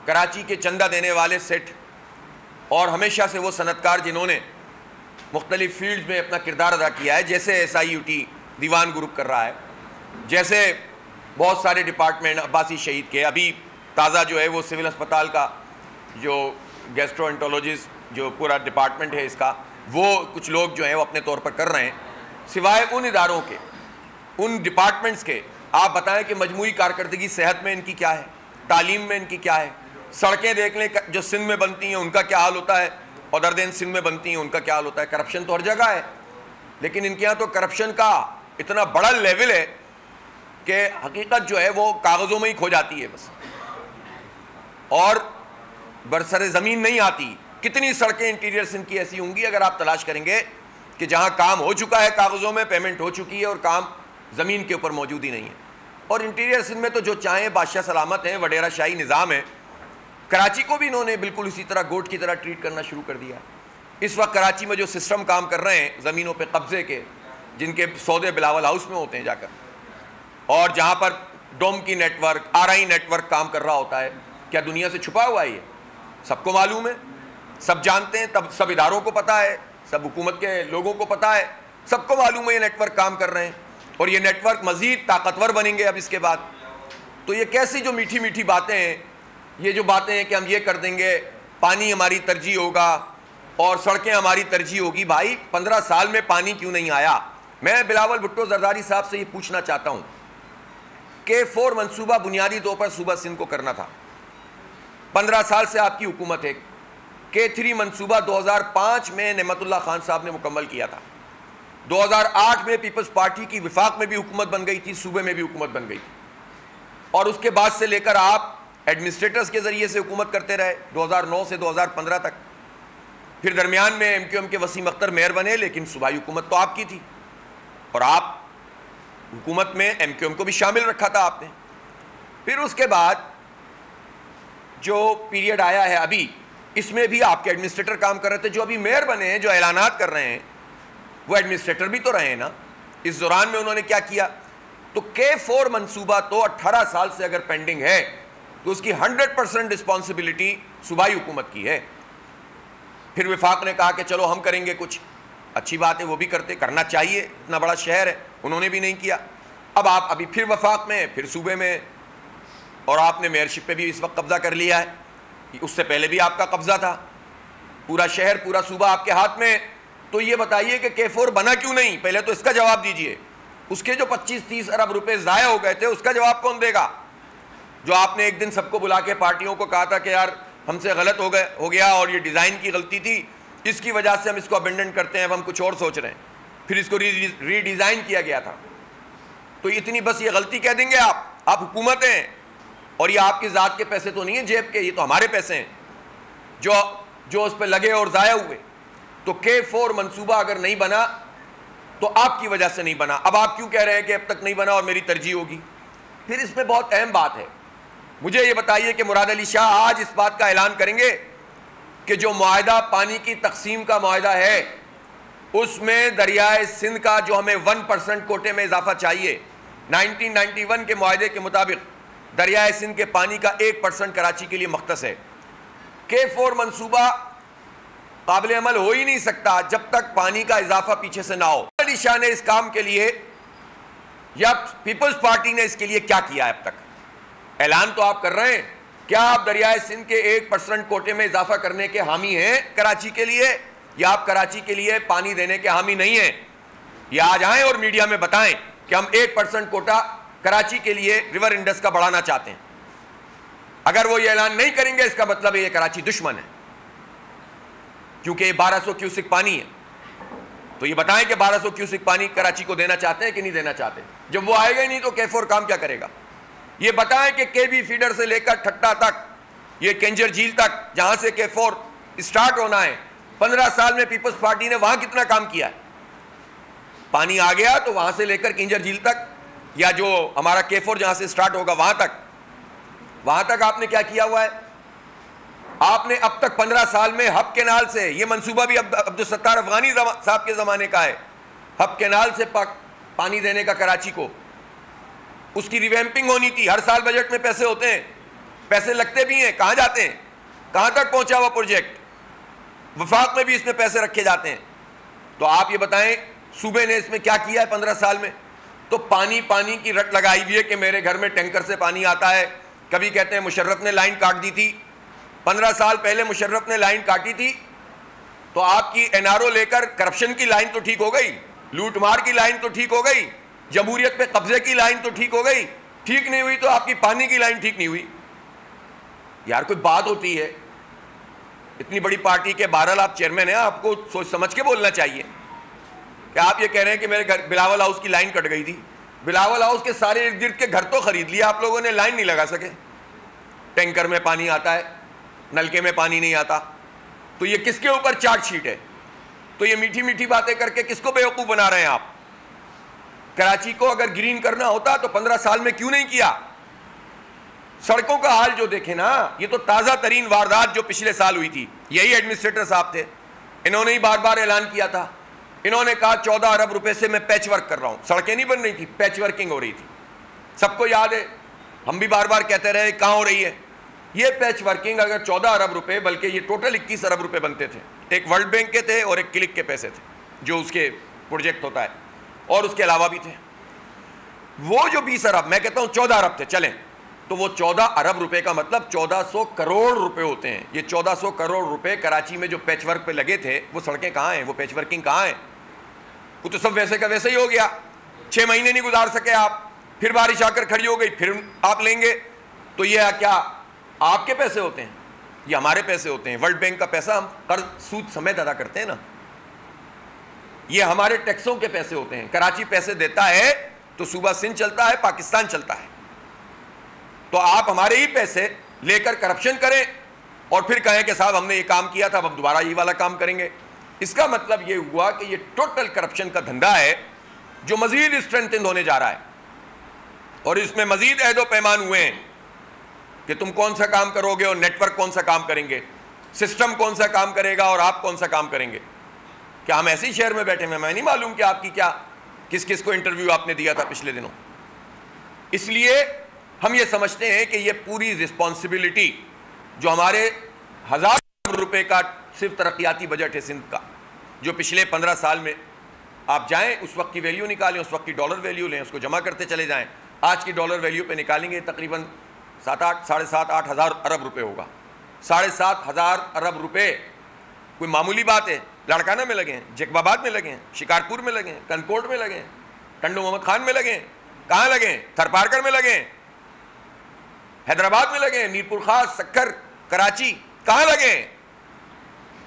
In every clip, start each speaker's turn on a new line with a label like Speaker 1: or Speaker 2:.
Speaker 1: कराची के चंदा देने वाले सेठ और हमेशा से वो सनतकार जिन्होंने मुख्तलिफ फील्ड्स में अपना किरदार अदा किया है, जैसे SIUT दीवान ग्रुप कर रहा है, जैसे बहुत सारे डिपार्टमेंट अब्बासी शहीद के, अभी ताज़ा जो है वो सिविल अस्पताल का जो गैस्ट्रोएंटरोलॉजिस्ट जो पूरा डिपार्टमेंट है इसका, वो कुछ लोग जो हैं वो अपने तौर पर कर रहे हैं। सिवाय उन इदारों के, उन डिपार्टमेंट्स के, आप बताएं कि मजमूई कारकर्दगी सेहत में इनकी क्या है, तालीम में इनकी क्या है, सड़कें देख लें जो सिंध में बनती हैं उनका क्या हाल होता है और दरदेन सिंध में बनती हैं उनका क्या हाल होता है। करप्शन तो हर जगह है, लेकिन इनके यहाँ तो करप्शन का इतना बड़ा लेवल है कि हकीकत जो है वो कागज़ों में ही खो जाती है बस, और बरसरे ज़मीन नहीं आती। कितनी सड़कें इंटीरियर सिंध की ऐसी होंगी अगर आप तलाश करेंगे कि जहाँ काम हो चुका है, कागज़ों में पेमेंट हो चुकी है और काम ज़मीन के ऊपर मौजूद ही नहीं है। और इंटीरियर सिंध में तो जो चाहें बादशाह सलामत हैं, वडेरा शाही निज़ाम है। कराची को भी इन्होंने बिल्कुल इसी तरह गोट की तरह ट्रीट करना शुरू कर दिया। इस वक्त कराची में जो सिस्टम काम कर रहे हैं ज़मीनों पे कब्ज़े के, जिनके सौदे बिलावल हाउस में होते हैं जाकर, और जहाँ पर डोम की नेटवर्क, RI नेटवर्क काम कर रहा होता है, क्या दुनिया से छुपा हुआ है? ये सबको मालूम है, सब जानते हैं, तब सब इदारों को पता है, सब हुकूमत के लोगों को पता है, सबको मालूम है ये नेटवर्क काम कर रहे हैं, और ये नेटवर्क मज़ीद ताकतवर बनेंगे अब इसके बाद। तो ये कैसी जो मीठी मीठी बातें हैं, ये जो बातें हैं कि हम ये कर देंगे, पानी हमारी तरजीह होगा और सड़कें हमारी तरजीह होगी। भाई 15 साल में पानी क्यों नहीं आया? मैं बिलावल भुट्टो जरदारी साहब से ये पूछना चाहता हूँ कि K4 मनसूबा बुनियादी तौर पर सूबा सिंध को करना था, 15 साल से आपकी हुकूमत है। K3 मनसूबा 2005 में नेमतुल्लाह खान साहब ने मुकम्मल किया था। 2008 में पीपल्स पार्टी की विफाक में भी हुकूमत बन गई थी, सूबे में भी हुकूमत बन गई थी, और उसके बाद से लेकर आप एडमिनिस्ट्रेटर्स के ज़रिए से हुकूमत करते रहे 2009 से 2015 तक। फिर दरमियान में MQM के वसीम अख्तर मेयर बने, लेकिन सूबाई हुकूमत तो आपकी थी और आप हुकूमत में MQM को भी शामिल रखा था आपने। फिर उसके बाद जो पीरियड आया है अभी, इसमें भी आपके एडमिनिस्ट्रेटर काम कर रहे थे। जो अभी मेयर बने हैं, जो ऐलानात कर रहे हैं, वो एडमिनिस्ट्रेटर भी तो रहे हैं ना। इस दौरान में उन्होंने क्या किया? तो K4 मनसूबा तो 18 साल से अगर पेंडिंग है तो उसकी 100% रिस्पॉन्सिबिलिटी सूबाई हुकूमत की है। फिर विफाक ने कहा कि चलो हम करेंगे कुछ, अच्छी बात है, वो भी करना चाहिए, इतना बड़ा शहर है, उन्होंने भी नहीं किया। अब आप अभी फिर वफाक में, फिर सूबे में, और आपने मेयरशिप पे भी इस वक्त कब्जा कर लिया है। उससे पहले भी आपका कब्जा था, पूरा शहर, पूरा सूबा आपके हाथ में। तो ये बताइए कि K4 बना क्यों नहीं? पहले तो इसका जवाब दीजिए। उसके जो 25-30 अरब रुपए ज़ाया हो गए थे, उसका जवाब कौन देगा? जो आपने एक दिन सबको बुला के पार्टियों को कहा था कि यार हमसे गलत हो गया और ये डिज़ाइन की गलती थी, इसकी वजह से हम इसको अबेंडन करते हैं, अब हम कुछ और सोच रहे हैं। फिर इसको रीडिज़ाइन किया गया था। तो इतनी बस ये गलती कह देंगे आप हुकूमत हैं, और ये आपकी ज़ात के पैसे तो नहीं है जेब के, ये तो हमारे पैसे हैं जो उस पर लगे और ज़ाया हुए। तो K4 मनसूबा अगर नहीं बना तो आपकी वजह से नहीं बना। अब आप क्यों कह रहे हैं कि अब तक नहीं बना और मेरी तरजीह होगी? फिर इसमें बहुत अहम बात है, मुझे ये बताइए कि मुराद अली शाह आज इस बात का ऐलान करेंगे कि जो मुआहदा पानी की तकसीम का मुआहदा है, उसमें दरियाए सिंध का जो हमें 1% कोटे में इजाफा चाहिए, 1991 के मुआहदे के मुताबिक दरियाए सिंध के पानी का 1% कराची के लिए मख्तस है। K4 मनसूबा काबिल अमल हो ही नहीं सकता जब तक पानी का इजाफा पीछे से ना हो। अली शाह ने इस काम के लिए या पीपल्स पार्टी ने इसके लिए क्या किया है अब तक? ऐलान तो आप कर रहे हैं, क्या आप दरियाए सिंध के 1% कोटे में इजाफा करने के हामी हैं कराची के लिए, या आप कराची के लिए पानी देने के हामी नहीं हैं? या आज आएँ और मीडिया में बताएं कि हम 1% कोटा कराची के लिए रिवर इंडस का बढ़ाना चाहते हैं। अगर वो ये ऐलान नहीं करेंगे, इसका मतलब है ये कराची दुश्मन है, क्योंकि 1200 क्यूसिक पानी है। तो ये बताएं कि 1200 क्यूसिक पानी कराची को देना चाहते हैं कि नहीं देना चाहते? जब वो आएगा ही नहीं तो K4 काम क्या करेगा? ये बताएं कि KB फीडर से लेकर ठट्टा तक, ये केंजर झील तक, जहां से K4 स्टार्ट होना है, 15 साल में पीपल्स पार्टी ने वहां कितना काम किया है? पानी आ गया तो वहां से लेकर केंजर झील तक, या जो हमारा K4 जहां से स्टार्ट होगा वहां तक आपने क्या किया हुआ है? आपने अब तक 15 साल में हब केनाल से, ये मंसूबा भी अब्दुल सत्तार अफगानी साहब के ज़माने का है, हब केनाल से पानी देने का कराची को, उसकी रिवैम्पिंग होनी थी। हर साल बजट में पैसे होते हैं, पैसे लगते भी हैं, कहां जाते हैं, कहां तक पहुंचा हुआ प्रोजेक्ट? वफाक में भी इसमें पैसे रखे जाते हैं। तो आप ये बताएं सूबे ने इसमें क्या किया है 15 साल में? तो पानी पानी की रट लगाई हुई है कि मेरे घर में टैंकर से पानी आता है। कभी कहते हैं मुशर्रफ ने लाइन काट दी थी, 15 साल पहले मुशर्रफ ने लाइन काटी थी, तो आपकी एनआरओ लेकर करप्शन की लाइन तो ठीक हो गई, लूटमार की लाइन तो ठीक हो गई, जमहूरियत पे कब्जे की लाइन तो ठीक हो गई। ठीक नहीं हुई तो आपकी पानी की लाइन ठीक नहीं हुई। यार कोई बात होती है, इतनी बड़ी पार्टी के बहरहाल आप चेयरमैन हैं, आपको सोच समझ के बोलना चाहिए। क्या आप ये कह रहे हैं कि मेरे घर बिलावल हाउस की लाइन कट गई थी? बिलावल हाउस के सारे इर्द गिर्द के घर तो खरीद लिया आप लोगों ने, लाइन नहीं लगा सके। टैंकर में पानी आता है, नलके में पानी नहीं आता। तो ये किसके ऊपर चार्जशीट है? तो ये मीठी मीठी बातें करके किसको बेवकूफ बना रहे हैं आप? कराची को अगर ग्रीन करना होता तो 15 साल में क्यों नहीं किया? सड़कों का हाल जो देखे ना, ये तो ताजा तरीन वारदात जो पिछले साल हुई थी, यही एडमिनिस्ट्रेटर साहब थे, इन्होंने ही बार बार ऐलान किया था। इन्होंने कहा 14 अरब रुपए से मैं पैच वर्क कर रहा हूं। सड़कें नहीं बन रही थी, पैच वर्किंग हो रही थी, सबको याद है। हम भी बार बार कहते रहे कहां हो रही है ये पैच वर्किंग? अगर 14 अरब रुपए, बल्कि ये टोटल 21 अरब रुपए बनते थे। एक वर्ल्ड बैंक के थे और एक क्लिक के पैसे थे जो उसके प्रोजेक्ट होता है, और उसके अलावा भी थे। वो जो 20 अरब, मैं कहता हूं 14 अरब थे, चलें, तो वो 14 अरब रुपए का मतलब 1400 करोड़ रुपए होते हैं। ये 1400 करोड़ रुपए कराची में जो पैच वर्क पे लगे थे, वो सड़कें कहां हैं, वो पैच वर्किंग कहां है? वो तो सब वैसे का वैसे ही हो गया। 6 महीने नहीं गुजार सके आप, फिर बारिश आकर खड़ी हो गई, फिर आप लेंगे। तो ये क्या आपके पैसे होते हैं? ये हमारे पैसे होते हैं। वर्ल्ड बैंक का पैसा हम कर्ज सूद समेत अदा करते हैं ना, ये हमारे टैक्सों के पैसे होते हैं। कराची पैसे देता है तो सूबा सिंध चलता है, पाकिस्तान चलता है। तो आप हमारे ही पैसे लेकर करप्शन करें और फिर कहें कि साहब हमने ये काम किया था, अब हम दोबारा ये वाला काम करेंगे। इसका मतलब ये हुआ कि ये टोटल करप्शन का धंधा है जो मजीद स्ट्रेंथन होने जा रहा है, और इसमें मजीद अहदो पैमान हुए हैं कि तुम कौन सा काम करोगे और नेटवर्क कौन सा काम करेंगे, सिस्टम कौन सा काम करेगा और आप कौन सा काम करेंगे। क्या हम ऐसे ही शहर में बैठे हैं? मैं नहीं मालूम कि आपकी क्या, किस किस को इंटरव्यू आपने दिया था पिछले दिनों। इसलिए हम ये समझते हैं कि ये पूरी रिस्पॉन्सिबिलिटी जो हमारे 1000 करोड़ रुपए का सिर्फ तरक्याती बजट है सिंध का, जो पिछले 15 साल में आप जाएं उस वक्त की वैल्यू निकालें, उस वक्त की डॉलर वैल्यू लें, उसको जमा करते चले जाएं। आज की डॉलर वैल्यू पे निकालेंगे तकरीबन 7,500 अरब रुपए होगा। 7,500 अरब रुपए कोई मामूली बात है? लड़काना में लगे हैं, जैकबाबाद में लगे हैं, शिकारपुर में लगे हैं, कनकोट में लगे हैं, टंडो मोहम्मद खान में लगे हैं, कहाँ लगे हैं? थरपारकर में लगे हैं, हैदराबाद में लगे हैं, मीरपुर खास, सक्कर, कराची, कहाँ लगे हैं?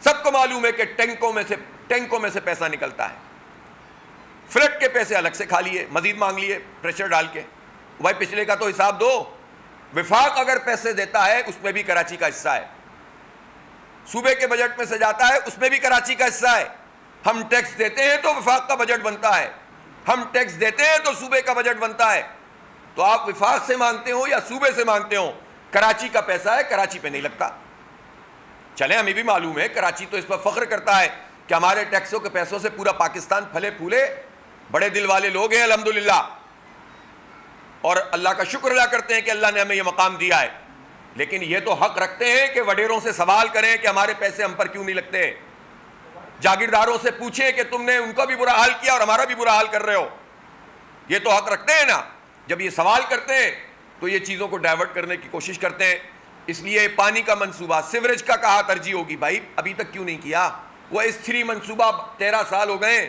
Speaker 1: सबको मालूम है कि टैंकों में से पैसा निकलता है। फ्लड के पैसे अलग से खा लिए, मजीद मांग लिए प्रेशर डाल के। भाई पिछले का तो हिसाब दो। विफाक अगर पैसे देता है उसमें भी कराची का हिस्सा है, सूबे के बजट में से जाता है उसमें भी कराची का हिस्सा है। हम टैक्स देते हैं तो विफाक का बजट बनता है, हम टैक्स देते हैं तो सूबे का बजट बनता है। तो आप विफाक से मांगते हो या सूबे से मांगते हो, कराची का पैसा है, कराची पे नहीं लगता। चले, हमें भी मालूम है कराची तो इस पर फख्र करता है कि हमारे टैक्सों के पैसों से पूरा पाकिस्तान फले फूले, बड़े दिल वाले लोग हैं अल्हम्दुलिल्लाह, और अल्लाह का शुक्र अदा करते हैं कि अल्लाह ने हमें यह मकाम दिया है। लेकिन ये तो हक रखते हैं कि वडेरों से सवाल करें कि हमारे पैसे हम पर क्यों नहीं लगते। जागीरदारों से पूछें कि तुमने उनका भी बुरा हाल किया और हमारा भी बुरा हाल कर रहे हो। ये तो हक रखते हैं ना। जब ये सवाल करते हैं तो ये चीज़ों को डाइवर्ट करने की कोशिश करते हैं। इसलिए पानी का मंसूबा, सिवरेज का कहा तरजीह होगी, भाई अभी तक क्यों नहीं किया? वो S3 मंसूबा 13 साल हो गए,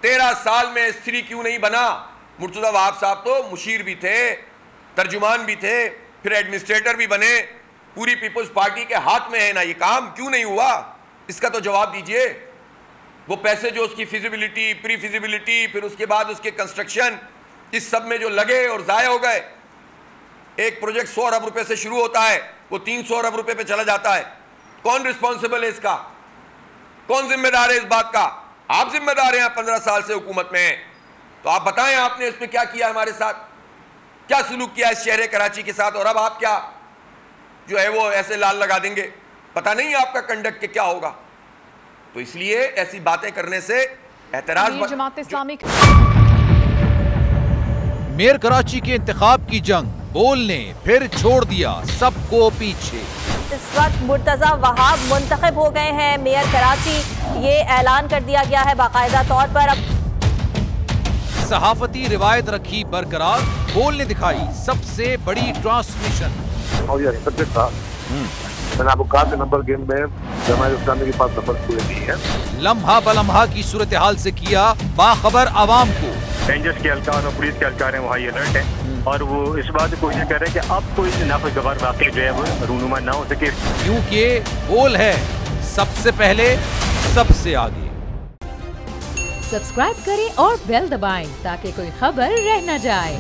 Speaker 1: 13 साल में S3 क्यों नहीं बना? मुर्तज़ा वहाब साहब तो मुशीर भी थे, तर्जुमान भी थे, फिर एडमिनिस्ट्रेटर भी बने, पूरी पीपल्स पार्टी के हाथ में है ना, ये काम क्यों नहीं हुआ? इसका तो जवाब दीजिए। वो पैसे जो उसकी फिजिबिलिटी, प्री फिजिबिलिटी, फिर उसके बाद उसके कंस्ट्रक्शन, इस सब में जो लगे और ज़ाया हो गए। एक प्रोजेक्ट 100 अरब रुपए से शुरू होता है, वो 300 अरब रुपए पे चला जाता है। कौन रिस्पॉन्सिबल है इसका? कौन जिम्मेदार है इस बात का? आप जिम्मेदार हैं, 15 साल से हुकूमत में हैं। तो आप बताएं आपने इसमें क्या किया, हमारे साथ क्या सलूक किया इस शहर कराची के साथ, और अब आप क्या जो है वो ऐसे लाल लगा देंगे? पता नहीं आपका कंडक्ट के क्या होगा। तो इसलिए ऐसी बातें करने से एतराज।
Speaker 2: जमात इस्लामी
Speaker 3: मेयर कराची के इंतखाब की जंग
Speaker 2: बोल ने फिर छोड़ दिया सबको पीछे।
Speaker 3: इस वक्त मुर्तजा वहाब मुंतखब हो गए हैं मेयर कराची, ये ऐलान कर दिया गया है बाकायदा तौर पर। अब
Speaker 2: सहाफती रिवायत रखी बरकरार, बोल ने दिखाई सबसे बड़ी ट्रांसमिशन।
Speaker 4: और ये सब्जेक्ट था, मैंने आपको कहा नंबर गेम में जमात इस्लामी के पास नंबर पूरे नहीं है।
Speaker 2: लम्हा बलम्हा की सूरत हाल से किया बाखबर आवाम को।
Speaker 5: रेंजर्स के एहलकार और पुलिस के एहलकार हैं, वहाँ अलर्ट है और वो इस बात की कोशिश कर रहे हैं कि अब कोई नाखुशगवार वाक़या जो है वो रूनुमा ना हो सके,
Speaker 2: क्योंकि बोल है सबसे पहले सबसे आगे।
Speaker 6: सब्सक्राइब करें और बेल दबाएं ताकि कोई खबर रह न जाए।